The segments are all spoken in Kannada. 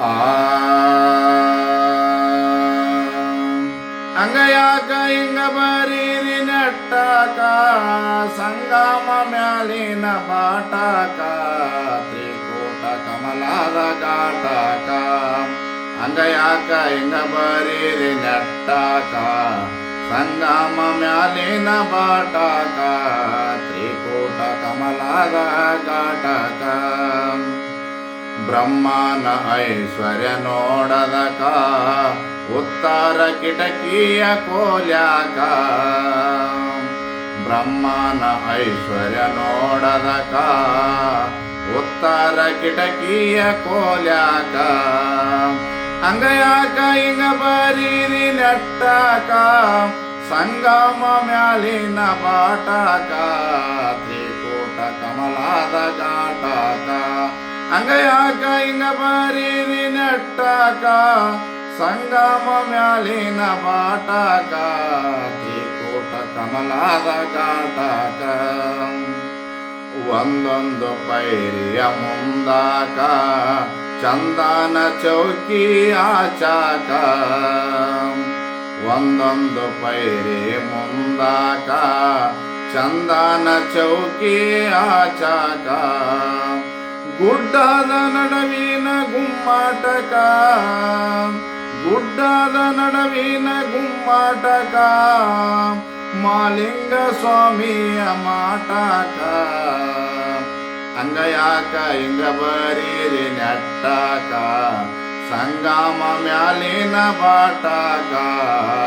ಆ ಅಂಗಯಾಕ ಹಿಂಗ ಬರೀರಿ ನೆಟ್ಟಾಕ ಸಂಗಮ ಮ್ಯಾಲಿನ ಬಾಟಾಕ ತ್ರಿಕೂಟ ಕಮಲಾದ ಘಾಟಕ ಅಂಗಯಾಕ ಹಿಂಗ ಬರೀರಿ ನೆಟ್ಟಾಕ ಸಂಗಮ ಮ್ಯಾಲಿನ ಬಾಟಾಕ ತ್ರಿಕೂಟ ಕಮಲಾದ ಘಾಟಕ ಬ್ರಹ್ಮನ ಐಶ್ವರ್ಯ ನೋಡದಕ ಉತ್ತರ ಕಿಟಕಿಯ ಕೋಲ್ಯಾಕ ಬ್ರಹ್ಮನ ಐಶ್ವರ್ಯ ನೋಡದಕ ಉತ್ತರ ಕಿಟಕಿಯ ಕೋಲ್ಯಾಕ ಅಂಗಯಾಕ ಹಿಂಗ ಬರೀರಿ ನೆಟ್ಟಾಕ ಸಂಗಮ ಮ್ಯಾಲಿನ ಬಾಟಾಕ ತ್ರಿಕೂಟ ಕಮಲಾದ ಘಾಟಕ ಅಂಗಯಾಕ ಹಿಂಗ ಬರೀರಿ ನೆಟ್ಟಾಕ ಸಂಗಮ ಮ್ಯಾಲಿನ ಬಾಟಾಕ ತ್ರಿಕೂಟ ಕಮಲಾದ ಘಾಟಕ ಒಂದೊಂದು ಪೈರಿಯ ಮುಂದಾಕ ಚಂದನ ಚೌಕಿ ಆಚಾಕ ಒಂದೊಂದು ಪೈರಿ ಮುಂದಾಕ ಚಂದನ ಚೌಕಿ ಆಚಾಕ ಗುಡ್ಡದ ನಡುವಿನ ಗುಮ್ಮಾಟಕ ಗುಡ್ಡದ ನಡುವಿನ ಗುಮ್ಮಾಟಕ ಮಾಲಿಂಗ ಸ್ವಾಮಿಯ ಮಾಟಕ ಅಂಗಯಾಕ ಹಿಂಗ ಬರೀರಿ ನೆಟ್ಟಾಕ ಸಂಗಮ ಮ್ಯಾಲಿನ ಬಾಟಾಕ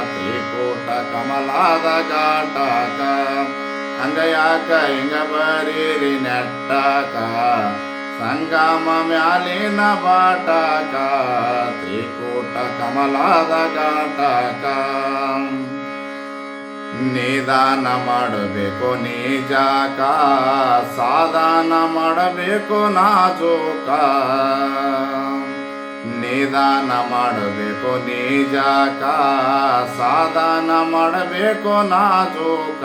ತ್ರಿಕೂಟ ಕಮಲಾದ ಘಾಟಕ ಅಂಗಯಾಕ ಹಿಂಗ ಬರೀರಿ ನೆಟ್ಟಾಕ ಸಂಗಮ ಮ್ಯಾಲಿನ ಬಾಟಾಕ ತ್ರಿಕೂಟ ಕಮಲಾದ ಘಾಟಕ ನಿಧಾನ ಮಾಡಬೇಕು ನಿಜಾಕ ಸಾಧನ ಮಾಡಬೇಕು ನಾಜೂಕ ನಿಧಾನ ಮಾಡಬೇಕು ನಿಜಾಕ ಸಾಧನ ಮಾಡಬೇಕು ನಾಜೂಕ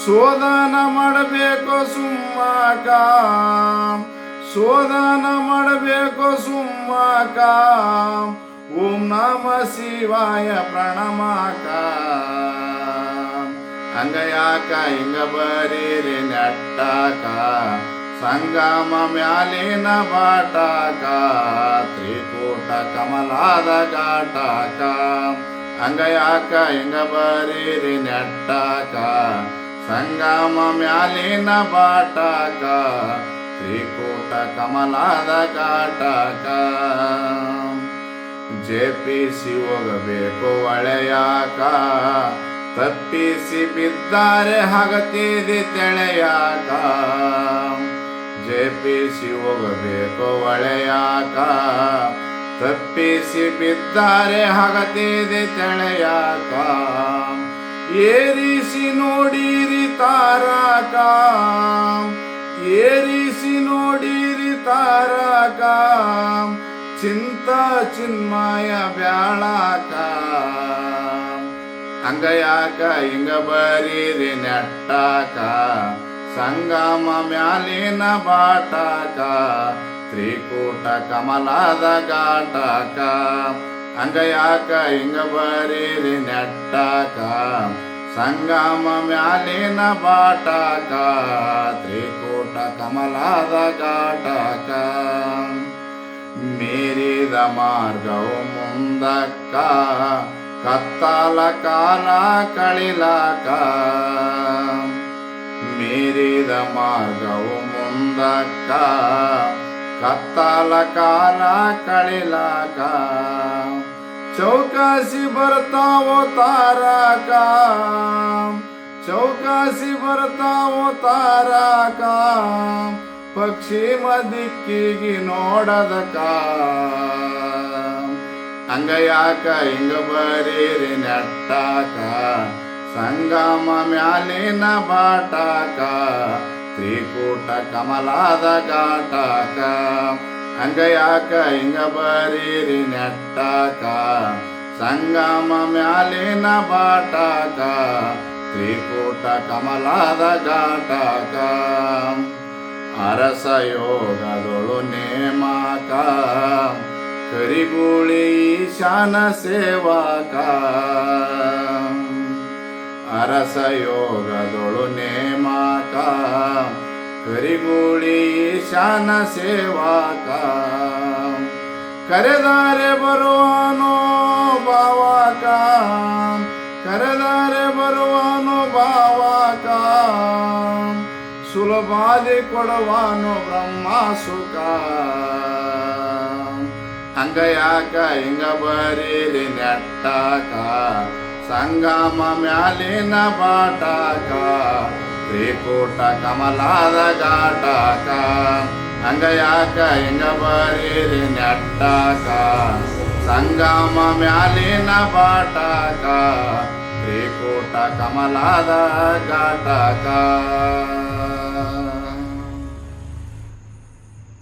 ಶೋಧನ ಮಾಡಬೇಕು ಸುಮ್ಮಕ ಶೋಧನ ಮಾಡಬೇಕು ಸುಮ್ಮಕ ಓಂ ನಮ ಶಿವಾಯ ಪ್ರಣಮಕ ಅಂಗಯಾಕ ಹಿಂಗ ಬರೀರಿ ನೆಟ್ಟಾಕ ಸಂಗಮ ಮ್ಯಾಲಿನ ಬಾಟಾಕ ತ್ರಿಕೂಟ ಕಮಲಾದ ಘಾಟಕ ಅಂಗಯಾಕ ಹಿಂಗ ಬರೀರಿ ನೆಟ್ಟಾಕ ಸಂಗಮ ಮ್ಯಾಲಿನ ಬಾಟಾಕ ತ್ರಿಕೂಟ ಕಮಲಾದ ಘಾಟಕ ಜಪಿಸಿ ಹೋಗಬೇಕು ಒಳೆಯಾಕ ತಪ್ಪಿಸಿ ಬಿದ್ದಾರೆ ಹಗತಿದಿ ತೆಳೆಯಾಕ ಜಪಿಸಿ ಹೋಗಬೇಕು ಒಳೆಯಾಕ ತಪ್ಪಿಸಿ ಬಿದ್ದಾರೆ ಹಗತಿದಿ ತೆಳೆಯಾಕ ಏರಿಸಿ ನೋಡಿರಿ ತಾರಕ ಏರಿಸಿ ನೋಡಿರಿ ತಾರಕ ಚಿಂತ ಚಿನ್ಮಯ ಬ್ಯಾಳಕ ಅಂಗಯಾಕ ಹಿಂಗ ಬರೀರಿ ನೆಟ್ಟಾಕ ಸಂಗಮ ಮ್ಯಾಲಿನ ಬಾಟಾಕ ತ್ರಿಕೂಟ ಕಮಲಾದ ಘಾಟಕ ಅಂಗಯಾಕ ಹಿಂಗ ಬರೀರಿ ನೆಟ್ಟಾಕ ಸಂಗಮ ಮ್ಯಾಲಿನ ಬಾಟಾಕ ತ್ರಿಕೂಟ ಕಮಲಾದ ಘಾಟಕ ಮೀರಿದ ಮಾರ್ಗವು ಮುಂದಕ್ಕ ಕತ್ತಲ ಕಾಲ ಕಳಿಲಾಕ ಮೀರಿದ ಮಾರ್ಗವು ಮುಂದಕ್ಕ ಕತ್ತಲ ಕಾಲ ಕಳಿಲಾಕ ಚೌಕಾಸಿ ಬರ್ತಾವೋ ತಾರಕ ಚೌಕಾಸಿ ಬರ್ತಾವೋ ತಾರಕ ಪಶ್ಚಿಮ ದಿಕ್ಕಿಗೆ ನೋಡದಕ ಅಂಗಯಾಕ ಹಿಂಗ ಬರೀರಿ ನೆಟ್ಟಾಕ ಸಂಗಮ ಮ್ಯಾಲಿನ ಬಾಟಾಕ ತ್ರಿಕೂಟ ಕಮಲಾದ ಘಾಟಕ ಅಂಗಯಾಕ ಹಿಂಗ ಬರೀರಿ ನೆಟ್ಟಾಕ ಸಂಗಮ ಮ್ಯಾಲಿನ ಬಾಟಾಕ ತ್ರಿಕೂಟ ಕಮಲಾದ ಘಾಟಕ ಅರಸ ಯೋಗದೊಳು ನೇಮಕ ಕರಿಗೂಳಿ ಈಶಾನ ಸೇವಾಕ ಅರಸ ಯೋಗದೊಳು ನೇಮಕ ಕರಿಗೂಳಿ ಈಶಾನ ಸೇವಾಕ ಕರೆದರೆ ಬರುವನೋ ಭಾವಕ ಕರೆದರೆ ಬರುವನು ಭಾವಕ ಸುಲಭಾದಿ ಕೊಡುವನು ಬ್ರಹ್ಮ ಸುಖ ಹಂಗಯಾಕ ಹಿಂಗ ಬರೀರಿ ನೆಟ್ಟಾಕ ಸಂಗಮ ಮ್ಯಾಲಿನ ಬಾಟಾಕ ತ್ರಿಕೂಟ ಕಮಲಾದ ಘಾಟಕ ಹಂಗಯಾಕ ಹಿಂಗ ಬರೀರಿ ನೆಟ್ಟಾಕ ಸಂಗಮ ಮ್ಯಾಲಿನ ಬಾಟಾಕ ತ್ರಿಕೂಟ ಕಮಲಾದ ಘಾಟಕ